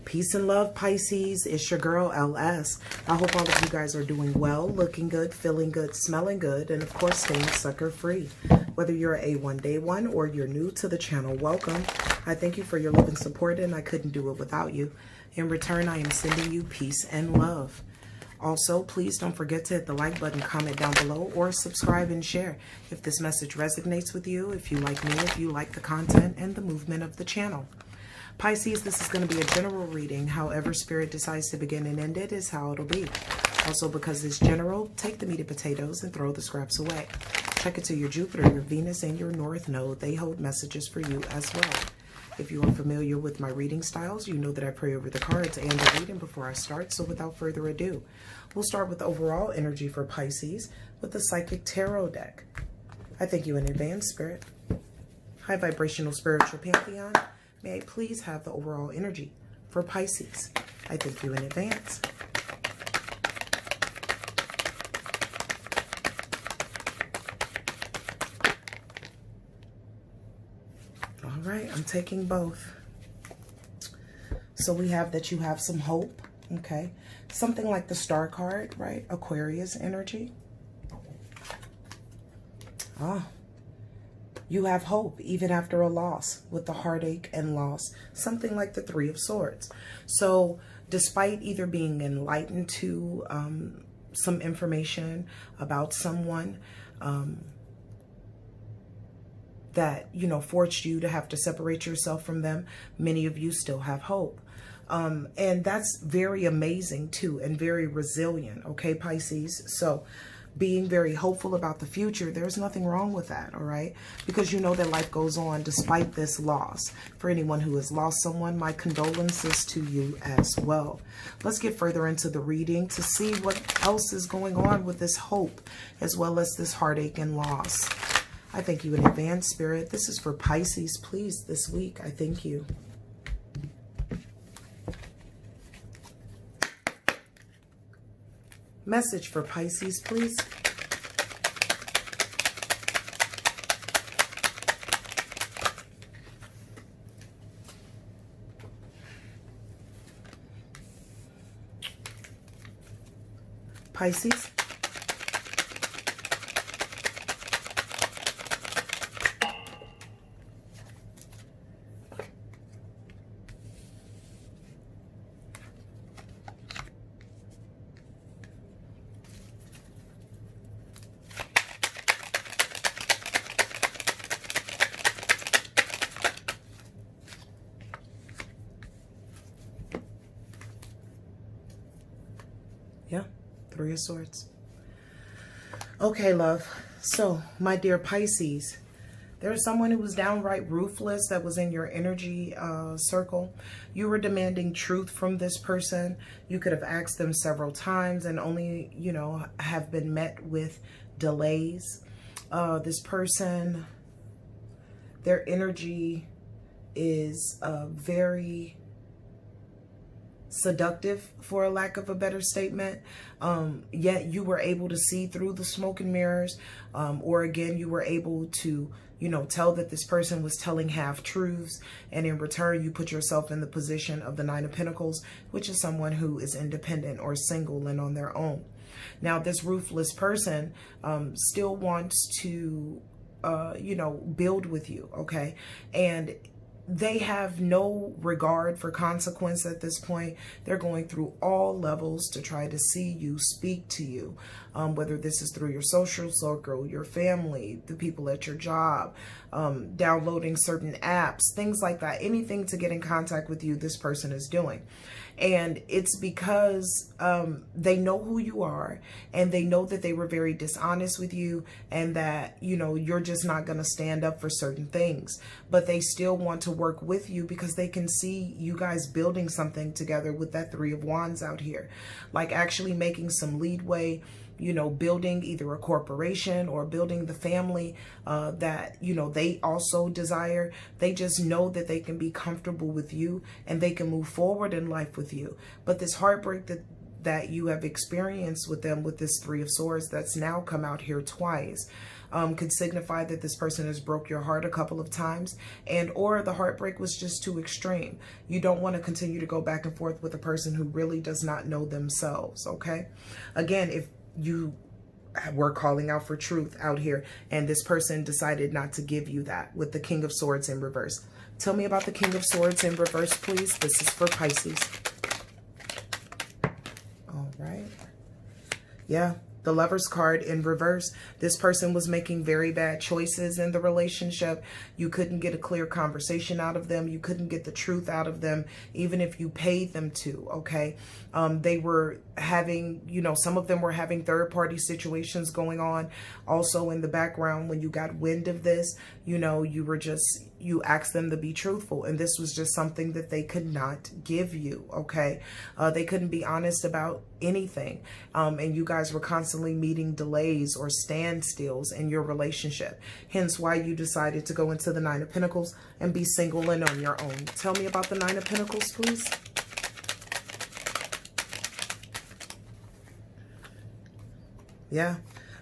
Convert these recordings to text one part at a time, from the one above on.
Peace and love, Pisces. It's your girl, LS. I hope all of you guys are doing well, looking good, feeling good, smelling good, and of course, staying sucker free. Whether you're a one day one or you're new to the channel, welcome. I thank you for your love and support, and I couldn't do it without you. In return, I am sending you peace and love. Also, please don't forget to hit the like button, comment down below, or subscribe and share if this message resonates with you, if you like me, if you like the content and the movement of the channel. Pisces, this is going to be a general reading. However Spirit decides to begin and end it is how it'll be. Also, because it's general, take the meaty potatoes and throw the scraps away. Check it to your Jupiter, your Venus, and your North Node. They hold messages for you as well. If you are familiar with my reading styles, you know that I pray over the cards and the reading before I start. So without further ado, we'll start with overall energy for Pisces with the Psychic Tarot deck. I thank you in advance, Spirit. High vibrational spiritual pantheon. May I please have the overall energy for Pisces? I thank you in advance. All right, I'm taking both. So we have that you have some hope, okay? Something like the Star card, right? Aquarius energy. You have hope even after a loss with the heartache and loss. Something like the Three of Swords. So despite either being enlightened to some information about someone that, you know, forced you to have to separate yourself from them, many of you still have hope. And that's very amazing too, and very resilient, okay, Pisces? So being very hopeful about the future, there's nothing wrong with that, all right? Because you know that life goes on despite this loss. For anyone who has lost someone, my condolences to you as well. Let's get further into the reading to see what else is going on with this hope, as well as this heartache and loss. I thank you in advance, Spirit. This is for Pisces, please, this week. I thank you. Message for Pisces, please. Pisces. Yeah, Three of Swords. Okay, love. So, my dear Pisces, there's someone who was downright ruthless that was in your energy circle. You were demanding truth from this person. You could have asked them several times and only, you know, have been met with delays. This person, their energy is very seductive, for a lack of a better statement, yet you were able to see through the smoke and mirrors, or again, you were able to, you know, tell that this person was telling half-truths, and in return, you put yourself in the position of the Nine of Pentacles, which is someone who is independent or single and on their own. Now, this ruthless person still wants to, you know, build with you, okay? And they have no regard for consequence at this point. They're going through all levels to try to see you, speak to you, whether this is through your social circle, your family, the people at your job, downloading certain apps, things like that. Anything to get in contact with you, this person is doing. And it's because they know who you are, and they know that they were very dishonest with you, and that, you know, you're just not going to stand up for certain things. But they still want to work with you because they can see you guys building something together with that Three of Wands out here. Like actually making some leadway, you know, building either a corporation or building the family that, you know, they also desire. They just know that they can be comfortable with you and they can move forward in life with you. But this heartbreak that you have experienced with them, with this Three of Swords that's now come out here twice, could signify that this person has broke your heart a couple of times, and or the heartbreak was just too extreme. You don't want to continue to go back and forth with a person who really does not know themselves, okay? Again, if you were calling out for truth out here and this person decided not to give you that with the King of Swords in reverse. Tell me about the King of Swords in reverse, please. This is for Pisces. All right. Yeah. The Lover's card in reverse. This person was making very bad choices in the relationship. You couldn't get a clear conversation out of them. You couldn't get the truth out of them, even if you paid them to, okay? They were having, you know, some of them were having third-party situations going on. Also in the background, when you got wind of this, you know, you asked them to be truthful, and this was just something that they could not give you, okay? They couldn't be honest about anything, and you guys were constantly meeting delays or standstills in your relationship, hence why you decided to go into the Nine of Pentacles and be single and on your own. Tell me about the Nine of Pentacles, please. Yeah,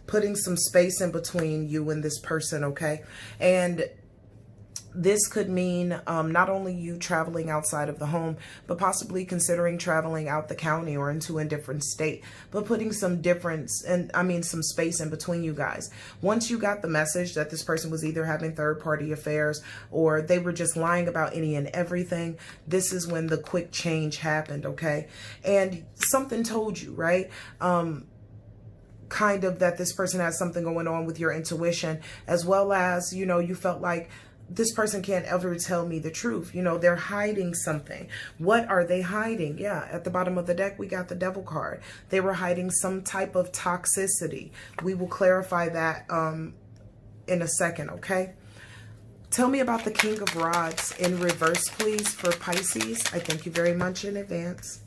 putting some space in between you and this person, okay? And this could mean not only you traveling outside of the home, but possibly considering traveling out the county or into a different state, but putting some difference and some space in between you guys. Once you got the message that this person was either having third-party affairs or they were just lying about any and everything, this is when the quick change happened, okay? And something told you, right? Kind of that this person has something going on with your intuition, as well as, you know, you felt like this person can't ever tell me the truth. You know, they're hiding something. What are they hiding? Yeah, at the bottom of the deck, we got the Devil card. They were hiding some type of toxicity. We will clarify that in a second, okay? Tell me about the King of Rods in reverse, please, for Pisces. I thank you very much in advance.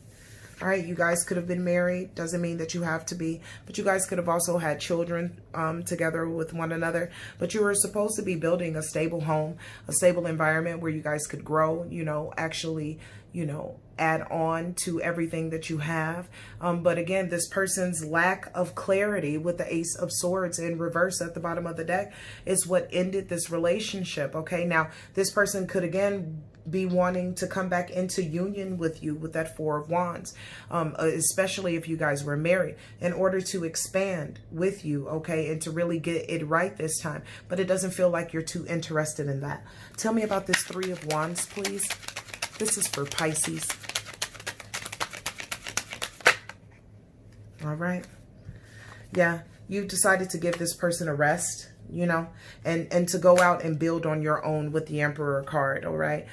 All right, you guys could have been married. Doesn't mean that you have to be, but you guys could have also had children together with one another. But you were supposed to be building a stable home, a stable environment where you guys could grow, you know, actually, you know, add on to everything that you have. But again, this person's lack of clarity with the Ace of Swords in reverse at the bottom of the deck is what ended this relationship, okay? Now, this person could, again, be wanting to come back into union with you with that Four of Wands, especially if you guys were married, in order to expand with you, okay, and to really get it right this time. But it doesn't feel like you're too interested in that. Tell me about this Three of Wands, please. This is for Pisces. All right. Yeah, you decided to give this person a rest, you know, and to go out and build on your own with the Emperor card, all right?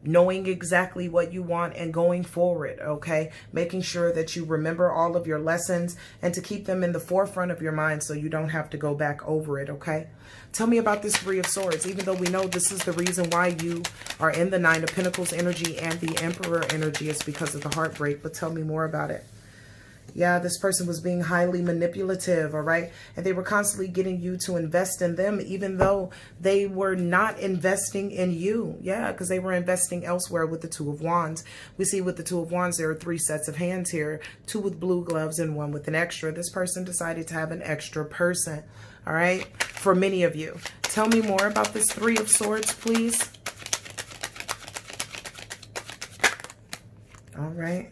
Knowing exactly what you want and going forward, okay? Making sure that you remember all of your lessons and to keep them in the forefront of your mind so you don't have to go back over it, okay? Tell me about this Three of Swords, even though we know this is the reason why you are in the Nine of Pentacles energy and the Emperor energy is because of the heartbreak, but tell me more about it. Yeah, this person was being highly manipulative, all right? And they were constantly getting you to invest in them, even though they were not investing in you. Yeah, because they were investing elsewhere with the Two of Wands. We see with the Two of Wands, there are three sets of hands here, two with blue gloves and one with an extra. This person decided to have an extra person, all right? For many of you. Tell me more about this Three of Swords, please. All right.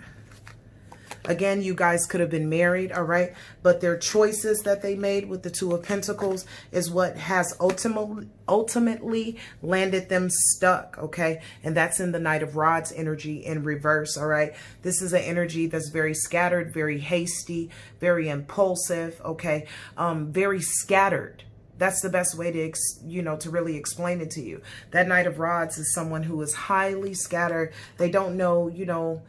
Again, you guys could have been married, all right? But their choices that they made with the Two of Pentacles is what has ultimately landed them stuck, okay? And that's in the Knight of Rods energy in reverse, all right? This is an energy that's very scattered, very hasty, very impulsive, okay? Very scattered. That's the best way to, you know, to really explain it to you. That Knight of Rods is someone who is highly scattered. They don't know, you know,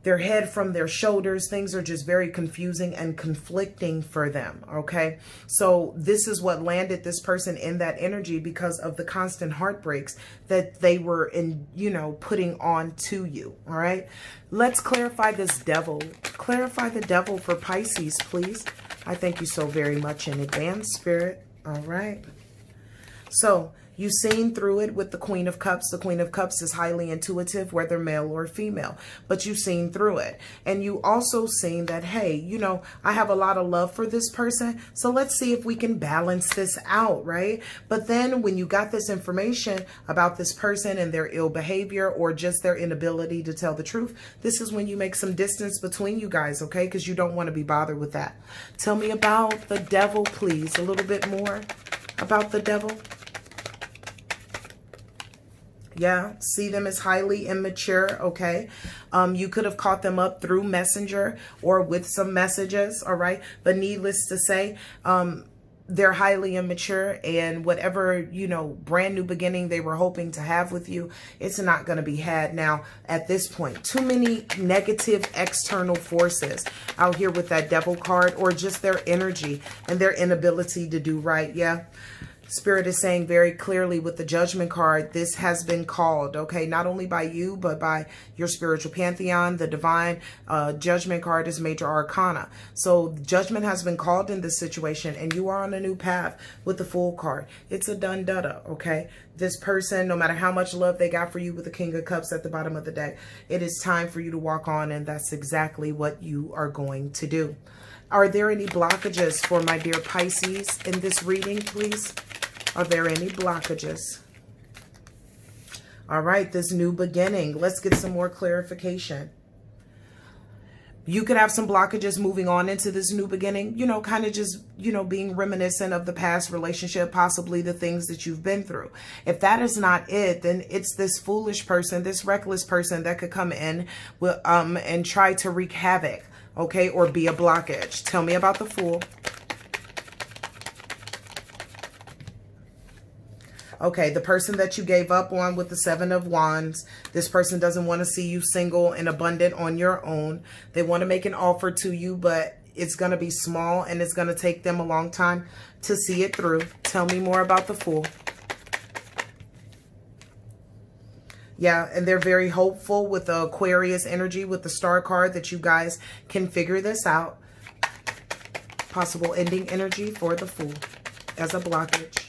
their head from their shoulders. Things are just very confusing and conflicting for them, okay? So this is what landed this person in that energy because of the constant heartbreaks that they were in, you know, putting on to you, all right? Let's clarify this Devil. Clarify the Devil for Pisces, please. I thank you so very much in advance, Spirit. All right. So You've seen through it with the Queen of Cups. The Queen of Cups is highly intuitive, whether male or female, but you've seen through it. And you also seen that, hey, you know, I have a lot of love for this person, so let's see if we can balance this out, right? But then when you got this information about this person and their ill behavior or just their inability to tell the truth, this is when you make some distance between you guys, okay? Because you don't want to be bothered with that. Tell me about the devil, please. A little bit more about the devil. Yeah, see them as highly immature, okay? You could have caught them up through Messenger or with some messages, all right? But needless to say, they're highly immature, and whatever, you know, brand new beginning they were hoping to have with you, it's not going to be had now at this point. Too many negative external forces out here with that devil card, or just their energy and their inability to do right. Yeah. Spirit is saying very clearly with the Judgment card, this has been called, okay? Not only by you, but by your spiritual pantheon. The divine Judgment card is major arcana. So judgment has been called in this situation, and you are on a new path with the Fool card. It's a done dada, okay? This person, no matter how much love they got for you with the King of Cups at the bottom of the deck, it is time for you to walk on, and that's exactly what you are going to do. Are there any blockages for my dear Pisces in this reading, please? Are there any blockages? All right, this new beginning. Let's get some more clarification. You could have some blockages moving on into this new beginning, you know, kind of just, you know, being reminiscent of the past relationship, possibly the things that you've been through. If that is not it, then it's this foolish person, this reckless person that could come in with, and try to wreak havoc, okay, or be a blockage. Tell me about the Fool. Okay, the person that you gave up on with the Seven of Wands, this person doesn't want to see you single and abundant on your own. They want to make an offer to you, but it's going to be small, and it's going to take them a long time to see it through. Tell me more about the Fool. Yeah, and they're very hopeful with the Aquarius energy, with the Star card, that you guys can figure this out. Possible ending energy for the Fool as a blockage.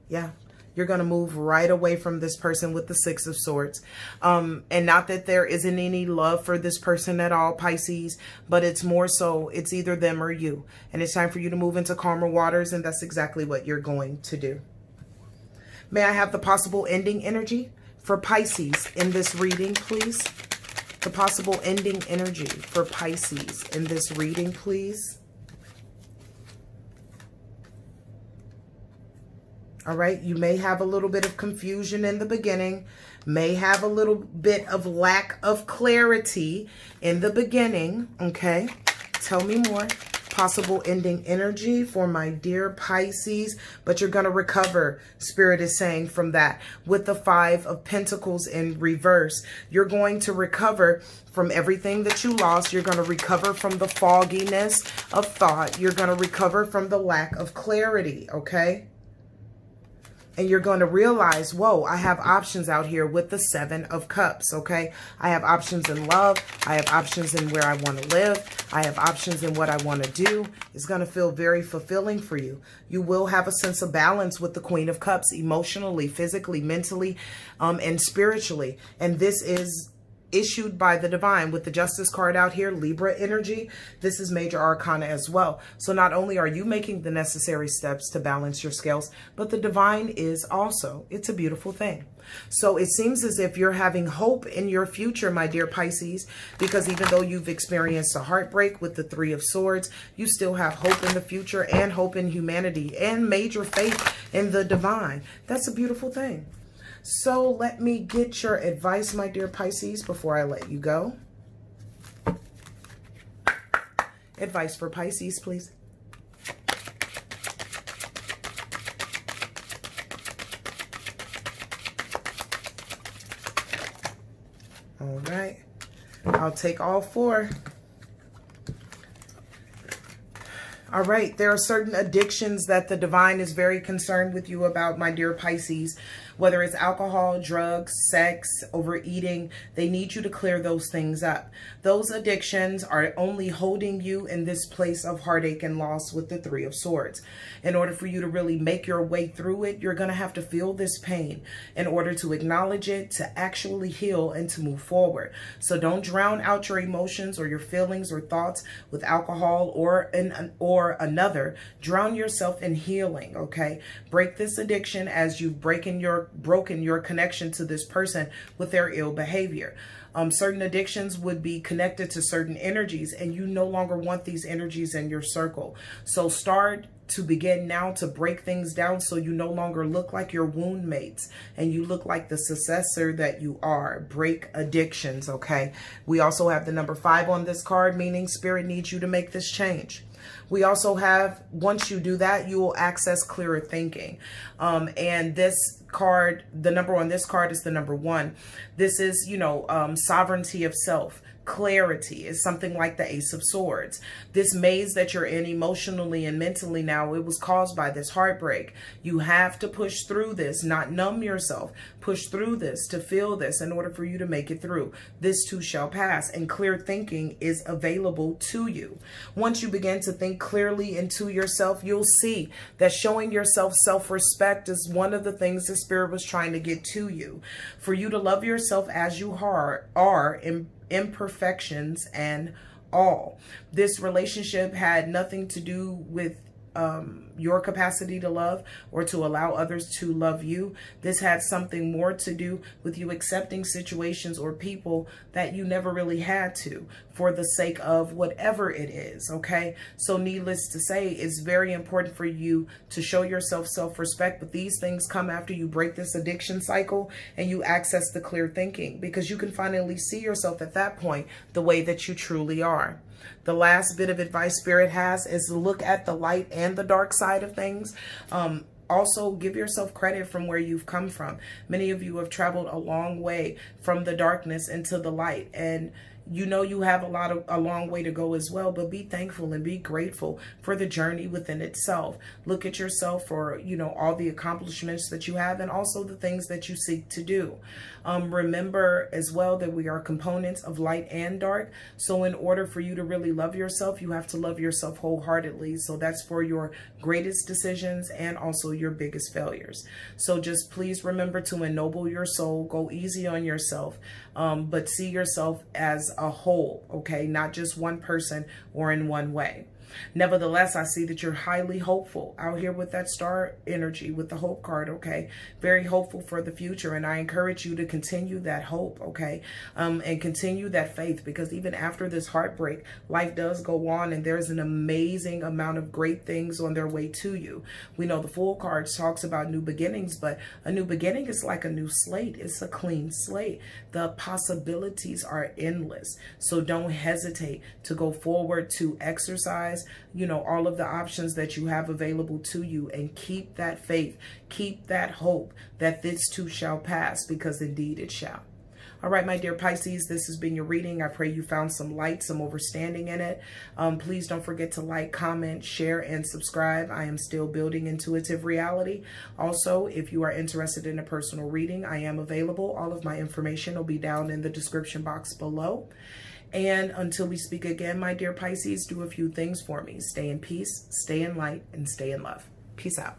Yeah, you're going to move right away from this person with the Six of Swords. And not that there isn't any love for this person at all, Pisces, but it's more so it's either them or you. And it's time for you to move into calmer waters, and that's exactly what you're going to do. May I have the possible ending energy for Pisces in this reading, please? The possible ending energy for Pisces in this reading, please. All right, you may have a little bit of confusion in the beginning, may have a little bit of lack of clarity in the beginning, okay? Tell me more. Possible ending energy for my dear Pisces, but you're going to recover, Spirit is saying, from that. With the Five of Pentacles in reverse, you're going to recover from everything that you lost. You're going to recover from the fogginess of thought. You're going to recover from the lack of clarity, okay? And you're going to realize, whoa, I have options out here with the Seven of Cups, okay? I have options in love. I have options in where I want to live. I have options in what I want to do. It's going to feel very fulfilling for you. You will have a sense of balance with the Queen of Cups, emotionally, physically, mentally, and spiritually. And this is issued by the divine with the Justice card out here, Libra energy. This is major arcana as well. So not only are you making the necessary steps to balance your scales, but the divine is also. It's a beautiful thing. So it seems as if you're having hope in your future, my dear Pisces, because even though you've experienced a heartbreak with the Three of Swords, you still have hope in the future and hope in humanity and major faith in the divine. That's a beautiful thing. So let me get your advice, my dear Pisces, before I let you go. Advice for Pisces, please. All right. I'll take all four. All right, there are certain addictions that the divine is very concerned with you about, my dear Pisces. Whether it's alcohol, drugs, sex, overeating, they need you to clear those things up. Those addictions are only holding you in this place of heartache and loss with the Three of Swords. In order for you to really make your way through it, you're going to have to feel this pain in order to acknowledge it, to actually heal, and to move forward. So don't drown out your emotions or your feelings or thoughts with alcohol or another. Drown yourself in healing, okay? Break this addiction as you've broken your connection to this person with their ill behavior. Certain addictions would be connected to certain energies, and you no longer want these energies in your circle. So start to begin now to break things down so you no longer look like your wound mates and you look like the successor that you are. Break addictions, okay? We also have the number 5 on this card, meaning Spirit needs you to make this change. We also have, once you do that, you will access clearer thinking. And this card, the number on this card is the number 1. This is, sovereignty of self. Clarity is something like the Ace of Swords. This maze that you're in emotionally and mentally now, it was caused by this heartbreak. You have to push through this, not numb yourself. Push through this to feel this in order for you to make it through. This too shall pass, and clear thinking is available to you. Once you begin to think clearly into yourself, you'll see that showing yourself self-respect is one of the things the Spirit was trying to get to you. For you to love yourself as you are in imperfections and all. This relationship had nothing to do with your capacity to love or to allow others to love you. This had something more to do with you accepting situations or people that you never really had to for the sake of whatever it is, okay? So needless to say, it's very important for you to show yourself self-respect, but these things come after you break this addiction cycle and you access the clear thinking, because you can finally see yourself at that point the way that you truly are. The last bit of advice Spirit has is to look at the light and the dark side of things. Also, give yourself credit from where you've come from. Many of you have traveled a long way from the darkness into the light, and you know you have a long way to go as well, but be thankful and be grateful for the journey within itself. Look at yourself for, all the accomplishments that you have and also the things that you seek to do. Remember as well that we are components of light and dark. So in order for you to really love yourself, you have to love yourself wholeheartedly. So that's for your greatest decisions and also your biggest failures. So just please remember to ennoble your soul, go easy on yourself, but see yourself as a whole, okay? Not just one person or in one way. Nevertheless, I see that you're highly hopeful out here with that star energy, with the hope card, okay? Very hopeful for the future, and I encourage you to continue that hope, okay? And continue that faith, because even after this heartbreak, life does go on, and there's an amazing amount of great things on their way to you. We know the Fool card talks about new beginnings, but a new beginning is like a new slate. It's a clean slate. The possibilities are endless, so don't hesitate to go forward, to exercise all of the options that you have available to you, and keep that faith, keep that hope that this too shall pass, because indeed it shall. All right, my dear Pisces, this has been your reading. I pray you found some light, some understanding in it. Please don't forget to like, comment, share, and subscribe. I am still building Intuitive Reality. Also, if you are interested in a personal reading, I am available. All of my information will be down in the description box below. And until we speak again, my dear Pisces, do a few things for me. Stay in peace, stay in light, and stay in love. Peace out.